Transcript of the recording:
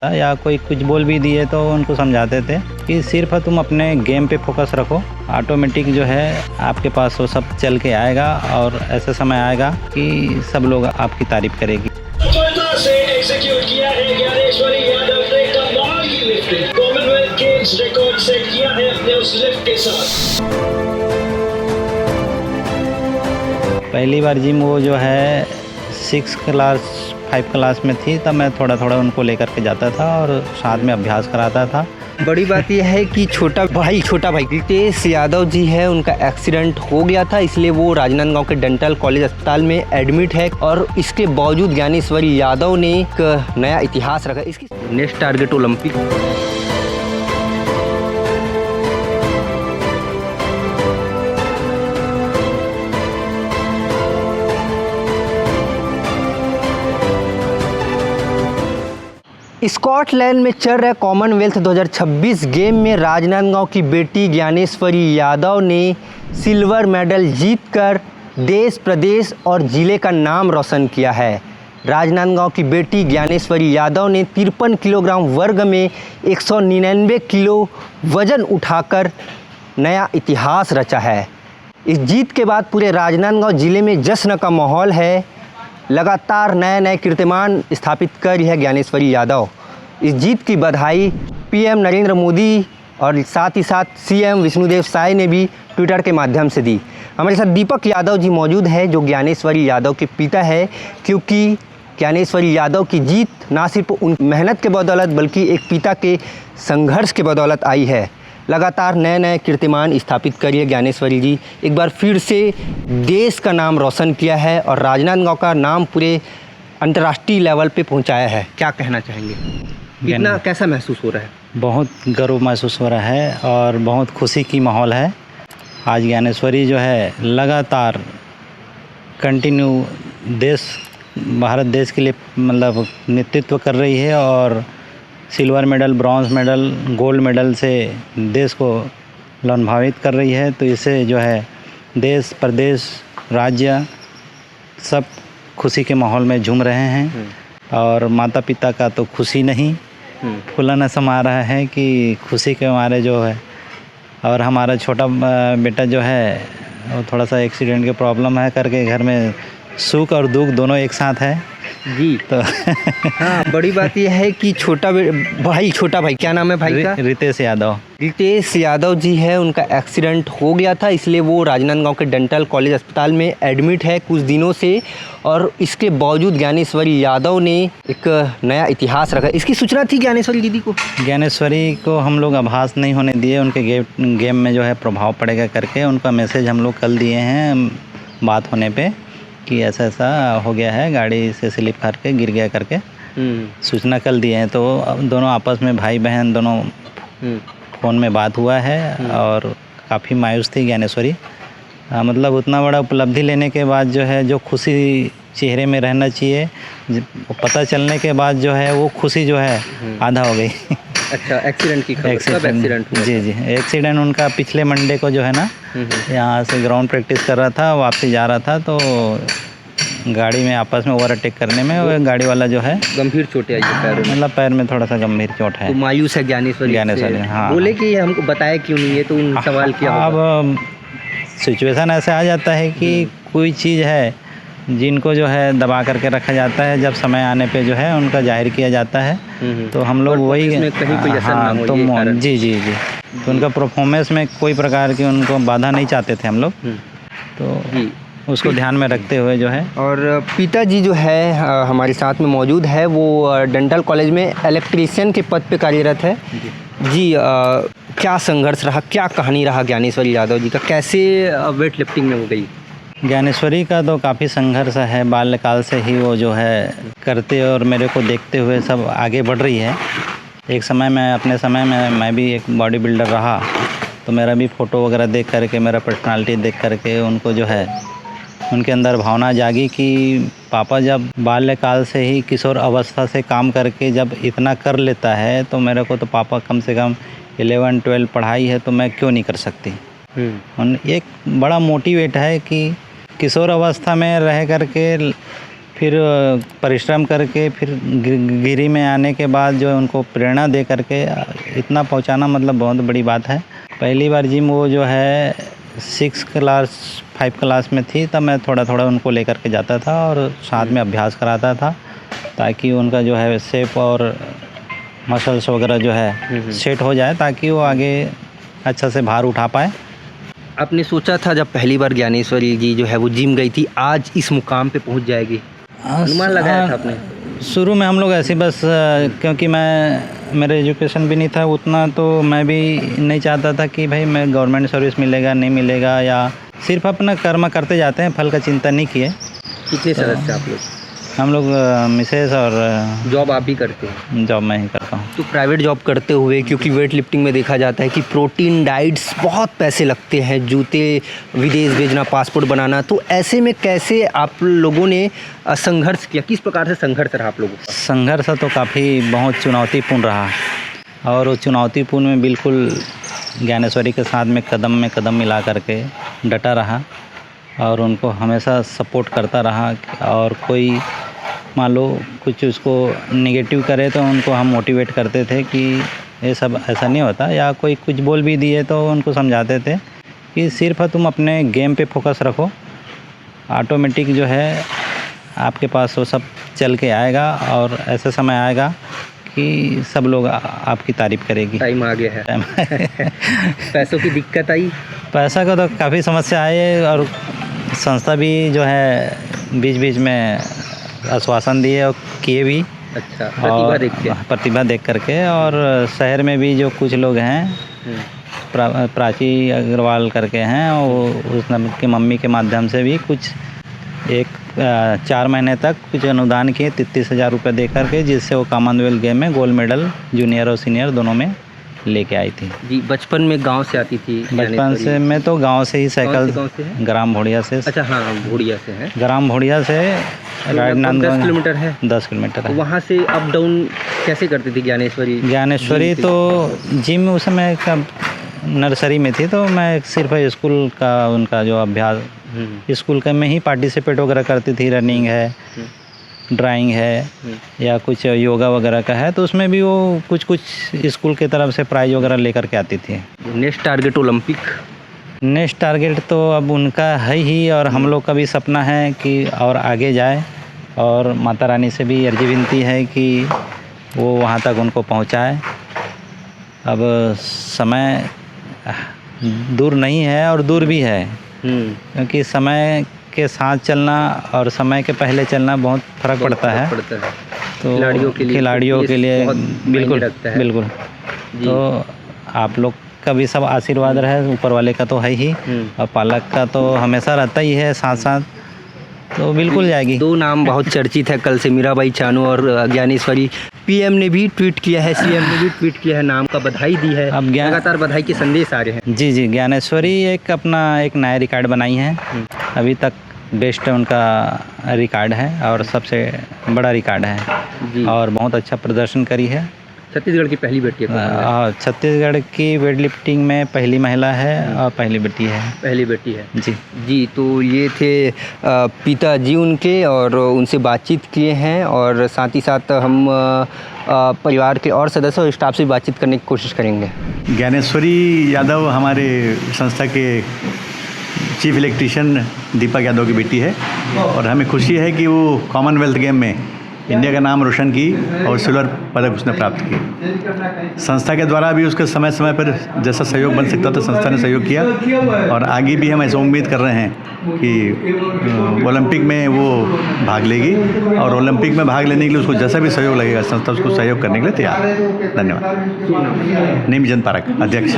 या कोई कुछ बोल भी दिए तो उनको समझाते थे कि सिर्फ तुम अपने गेम पे फोकस रखो, ऑटोमेटिक जो है आपके पास वो सब चल के आएगा और ऐसा समय आएगा कि सब लोग आपकी तारीफ करेगी। से एग्जीक्यूट किया है ज्ञानेश्वरी यादव ने कमाल की lifting, Commonwealth games record set किया है अपने उस लिफ्ट के साथ। पहली बार जिम वो जो है 5 क्लास में थी, तब मैं थोड़ा थोड़ा उनको लेकर के जाता था और साथ में अभ्यास कराता था। बड़ी बात यह है कि छोटा भाई रितेश यादव जी है, उनका एक्सीडेंट हो गया था, इसलिए वो राजनांदगांव के डेंटल कॉलेज अस्पताल में एडमिट है और इसके बावजूद ज्ञानेश्वरी यादव ने एक नया इतिहास रखा। इसकी नेक्स्ट टारगेट ओलंपिक। स्कॉटलैंड में चल रहे कॉमनवेल्थ 2026 गेम में राजनांदगांव की बेटी ज्ञानेश्वरी यादव ने सिल्वर मेडल जीतकर देश, प्रदेश और ज़िले का नाम रोशन किया है। राजनांदगांव की बेटी ज्ञानेश्वरी यादव ने 53 किलोग्राम वर्ग में 199 किलो वजन उठाकर नया इतिहास रचा है। इस जीत के बाद पूरे राजनांदगांव ज़िले में जश्न का माहौल है। लगातार नए नए कीर्तिमान स्थापित कर रही है ज्ञानेश्वरी यादव। इस जीत की बधाई पीएम नरेंद्र मोदी और साथ ही साथ सीएम विष्णुदेव साय ने भी ट्विटर के माध्यम से दी। हमारे साथ दीपक यादव जी मौजूद है जो ज्ञानेश्वरी यादव के पिता है, क्योंकि ज्ञानेश्वरी यादव की जीत ना सिर्फ उन मेहनत के बदौलत बल्कि एक पिता के संघर्ष के बदौलत आई है। लगातार नए नए कीर्तिमान स्थापित करिए ज्ञानेश्वरी जी। एक बार फिर से देश का नाम रोशन किया है और राजनांदगांव का नाम पूरे अंतर्राष्ट्रीय लेवल पे पहुंचाया है। क्या कहना चाहेंगे, कितना कैसा महसूस हो रहा है? बहुत गर्व महसूस हो रहा है और बहुत खुशी की माहौल है। आज ज्ञानेश्वरी जो है लगातार कंटिन्यू भारत देश के लिए मतलब नेतृत्व कर रही है और silver medal, bronze medal, gold medal से देश को लाभान्वित कर रही है। तो इससे जो है देश, प्रदेश, राज्य सब खुशी के माहौल में झूम रहे हैं और माता पिता का तो खुशी नहीं फुलाना समा रहा है कि खुशी के मारे जो है। और हमारा छोटा बेटा जो है वो थोड़ा सा एक्सीडेंट के प्रॉब्लम है करके घर में सुख और दुख दोनों एक साथ है जी। तो हाँ, बड़ी बात यह है कि छोटा भाई क्या नाम है भाई का? रितेश यादव जी है, उनका एक्सीडेंट हो गया था, इसलिए वो राजनांदगांव के डेंटल कॉलेज अस्पताल में एडमिट है कुछ दिनों से और इसके बावजूद ज्ञानेश्वरी यादव ने एक नया इतिहास रखा। इसकी सूचना थी ज्ञानेश्वरी दीदी को? ज्ञानेश्वरी को हम लोग आभास नहीं होने दिए, उनके गेम में जो है प्रभाव पड़ेगा करके उनका मैसेज हम लोग कल दिए हैं बात होने पर कि ऐसा ऐसा हो गया है, गाड़ी से स्लिप करके गिर गया करके सूचना कल दिए हैं। तो दोनों आपस में भाई बहन दोनों फ़ोन में बात हुआ है और काफ़ी मायूस थी ज्ञानेश्वरी। मतलब उतना बड़ा उपलब्धि लेने के बाद जो है जो खुशी चेहरे में रहना चाहिए, पता चलने के बाद जो है वो खुशी जो है आधा हो गई। अच्छा, एक्सीडेंट की खबर? कब एक्सीडेंट हुआ? जी, एक्सीडेंट उनका पिछले मंडे को जो है ना, यहाँ से ग्राउंड प्रैक्टिस कर रहा था, वापसी जा रहा था तो गाड़ी में आपस में ओवरटेक करने में वो गाड़ी वाला जो है गंभीर चोट आई है पैर में। मतलब पैर में थोड़ा सा गंभीर चोट है। तो मायूस है ज्ञानेश्वरी। हाँ, बोले कि हमको बताया क्यों नहीं है, तो उन सवाल किया। अब सिचुएशन ऐसे आ जाता है कि कोई चीज़ है जिनको जो है दबा करके रखा जाता है, जब समय आने पे जो है उनका जाहिर किया जाता है। तो हम लोग वही जी तो उनका परफॉर्मेंस में कोई प्रकार की उनको बाधा नहीं चाहते थे हम लोग, तो उसको ध्यान में रखते हुए जो है। और पिताजी जो है हमारे साथ में मौजूद है, वो डेंटल कॉलेज में इलेक्ट्रीशियन के पद पे कार्यरत है जी। क्या संघर्ष रहा, क्या कहानी रहा ज्ञानेश्वरी यादव जी का, कैसे वेट लिफ्टिंग में हो गई? ज्ञानेश्वरी का तो काफ़ी संघर्ष है, बाल्यकाल से ही वो जो है करते और मेरे को देखते हुए सब आगे बढ़ रही है। एक समय में अपने समय में मैं भी एक बॉडी बिल्डर रहा, तो मेरा भी फ़ोटो वगैरह देख करके, मेरा पर्सनालिटी देख करके उनको जो है उनके अंदर भावना जागी कि पापा जब बाल्यकाल से ही किशोर अवस्था से काम करके जब इतना कर लेता है तो मेरे को तो पापा कम से कम 11-12 पढ़ाई है तो मैं क्यों नहीं कर सकती। एक बड़ा मोटिवेट है कि किशोर अवस्था में रह करके फिर परिश्रम करके फिर गिरी में आने के बाद जो है उनको प्रेरणा दे करके इतना पहुंचाना मतलब बहुत बड़ी बात है। पहली बार जिम वो जो है 5 क्लास में थी, तब मैं थोड़ा थोड़ा उनको लेकर के जाता था और साथ में अभ्यास कराता था ताकि उनका जो है शेप और मसल्स वगैरह जो है सेट हो जाए ताकि वो आगे अच्छा से भार उठा पाए। आपने सोचा था जब पहली बार ज्ञानेश्वरी जी जो है वो जिम गई थी आज इस मुकाम पे पहुंच जाएगी, अनुमान लगाया था आपने? शुरू में हम लोग ऐसे बस क्योंकि मेरा एजुकेशन भी नहीं था उतना, तो मैं भी नहीं चाहता था कि भाई मैं गवर्नमेंट सर्विस मिलेगा नहीं मिलेगा, या सिर्फ अपना कर्म करते जाते हैं, फल का चिंता नहीं किए। कितने सदस्य आप लोग? हम लोग मिसेस और जॉब आप ही करते हैं? जॉब मैं ही करता हूँ। तो प्राइवेट जॉब करते हुए, क्योंकि वेट लिफ्टिंग में देखा जाता है कि प्रोटीन डाइट्स बहुत पैसे लगते हैं, जूते विदेश भेजना, पासपोर्ट बनाना, तो ऐसे में कैसे आप लोगों ने संघर्ष किया? किस प्रकार से संघर्ष रहा आप लोगों का? संघर्ष तो काफ़ी बहुत चुनौतीपूर्ण रहा और वो चुनौतीपूर्ण में बिल्कुल ज्ञानेश्वरी के साथ में कदम मिला करके डटा रहा और उनको हमेशा सपोर्ट करता रहा। और कोई मान लो कुछ उसको नेगेटिव करे तो उनको हम मोटिवेट करते थे कि ये सब ऐसा नहीं होता, या कोई कुछ बोल भी दिए तो उनको समझाते थे कि सिर्फ तुम अपने गेम पे फोकस रखो, ऑटोमेटिक जो है आपके पास वो सब चल के आएगा और ऐसा समय आएगा कि सब लोग आपकी तारीफ़ करेगी। टाइम आ गया है। पैसों की दिक्कत आई? पैसा का तो काफ़ी समस्या आई और संस्था भी जो है बीच बीच में आश्वासन दिए और किए भी। अच्छा, प्रतिभा देख करके। और शहर में भी जो कुछ लोग हैं, प्राची अग्रवाल करके हैं, और उसके मम्मी के माध्यम से भी कुछ 4 महीने तक कुछ अनुदान किए 33,000 रुपये दे करके, जिससे वो कॉमनवेल्थ गेम में गोल्ड मेडल जूनियर और सीनियर दोनों में लेके आई थी। जी, बचपन में गांव से आती थी? बचपन से मैं तो गांव से ही साइकिल, ग्राम भोड़िया से। अच्छा, हाँ, भोड़िया से है। ग्राम भोड़िया से राजनांदगांव 10 किलोमीटर है। 10 किलोमीटर है। वहाँ से अप डाउन कैसे करती थी ज्ञानेश्वरी? तो जिम उस समय का नर्सरी में थी, तो मैं सिर्फ स्कूल का उनका जो अभ्यास स्कूल का में ही पार्टिसिपेट वगैरह करती थी। रनिंग है, ड्राइंग है, या कुछ योगा वगैरह का है, तो उसमें भी वो कुछ स्कूल की तरफ से प्राइज वगैरह लेकर के आती थी। Next target Olympic? Next target तो अब उनका है ही, और हम लोग का भी सपना है कि और आगे जाए, और माता रानी से भी अर्जी विनती है कि वो वहाँ तक उनको पहुँचाए। अब समय दूर नहीं है और दूर भी है, क्योंकि समय के साथ चलना और समय के पहले चलना बहुत फर्क पड़ता है। तो खिलाड़ियों के लिए बिल्कुल। तो आप लोग का भी सब आशीर्वाद रहे, ऊपर वाले का तो है ही, और पालक का तो हमेशा रहता ही है साथ साथ, तो बिल्कुल जाएगी। 2 नाम बहुत चर्चित है कल से, मीराबाई चानू और ज्ञानेश्वरी। पीएम ने भी ट्वीट किया है, सीएम ने भी ट्वीट किया है, नाम का बधाई दी है। अब लगातार बधाई के संदेश आ रहे हैं। जी, ज्ञानेश्वरी एक नया रिकॉर्ड बनाई है, अभी तक बेस्ट उनका रिकॉर्ड है और सबसे बड़ा रिकॉर्ड है, और बहुत अच्छा प्रदर्शन करी है। छत्तीसगढ़ की पहली बेटी है। छत्तीसगढ़ की वेट लिफ्टिंग में पहली महिला है और पहली बेटी है। जी, तो ये थे पिताजी उनके, और उनसे बातचीत किए हैं, और साथ ही साथ हम परिवार के और सदस्य और स्टाफ से बातचीत करने की कोशिश करेंगे। ज्ञानेश्वरी यादव हमारे संस्था के चीफ इलेक्ट्रीशियन दीपक यादव की बेटी है, और हमें खुशी है कि वो कॉमनवेल्थ गेम में इंडिया का नाम रोशन की और सिल्वर पदक उसने प्राप्त की। संस्था के द्वारा भी उसके समय समय पर जैसा सहयोग बन सकता था संस्था ने सहयोग किया, और आगे भी हम ऐसा उम्मीद कर रहे हैं कि ओलंपिक में वो भाग लेगी, और ओलंपिक में भाग लेने के लिए उसको जैसा भी सहयोग लगेगा संस्था उसको सहयोग करने के लिए तैयार है। धन्यवाद। नीमचंद पारक, अध्यक्ष।